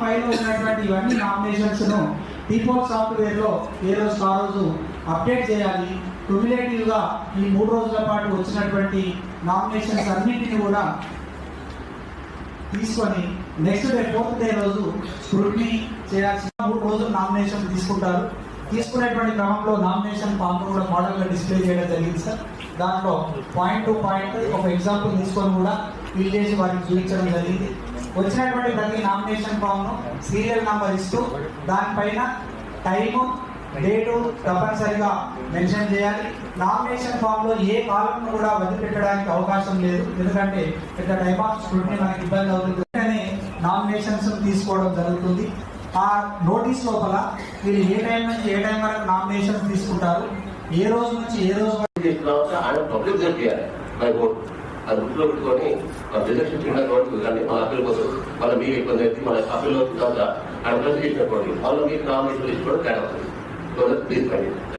పైలో ఉన్నటువంటి ఇవన్నీ నామినేషన్స్ ను టీపోల్ సాఫ్ట్వేర్ లో ఏ రోజు ఆ రోజు అప్డేట్ చేయాలి. క్యుములేటివ్ గా ఈ 3 రోజుల పాటు వచ్చినటువంటి నామినేషన్స్ అన్నింటినీ కూడా తీసుకొని నెక్స్ట్ డే 4th డే రోజు స్క్రూటినీ చేయాల్సిన 3 రోజులు నామినేషన్ తీసుకుంటారు. తీసుకునేటువంటి క్రమంలో నామినేషన్ ఫామ్ కూడా మోడల్ గా డిస్ప్లే చేయడం జరిగింది సార్. దాంట్లో పాయింట్ టు పాయింట్ ఒక ఎగ్జాంపుల్ తీసుకొని కూడా ఫిల్ చేసి వారికి చూపించడం జరిగింది. వచ్చినటువంటి ప్రతి నామినేషన్ ఫామ్ ను సీరియల్ నంబర్ ఇస్తూ దానిపైన టైము డేటు తప్పనిసరిగా మెన్షన్ చేయాలి. నామినేషన్ ఫామ్ లో ఏ కాలం కూడా వదిలిపెట్టడానికి అవకాశం లేదు, ఎందుకంటే పెద్ద టైప్ ఆఫ్ స్క్రూటినీ మనకి ఇబ్బంది అవుతుంది. నామినేషన్స్ తీసుకోవడం జరుగుతుంది. ఆ నోటీస్ లోపల వీళ్ళు ఏ టైం నుంచి ఏ టైం వరకు నామినేషన్స్ తీసుకుంటారు, ఏ రోజు నుంచి ఏ రోజు పబ్లిక్ అది బుక్ లో పెట్టుకొని రిజర్వేషన్ చేయడానికి కానీ మన అప్పీల్ కోసం మళ్ళీ మీకు ఇబ్బంది అయితే మన అప్పీల్లో తర్వాత ఆయన ప్రజెంట్ చేసినప్పుడు వాళ్ళు మీకు నామినేషన్ తీసుకోవడం తేడా అవుతుంది. ప్లీజ్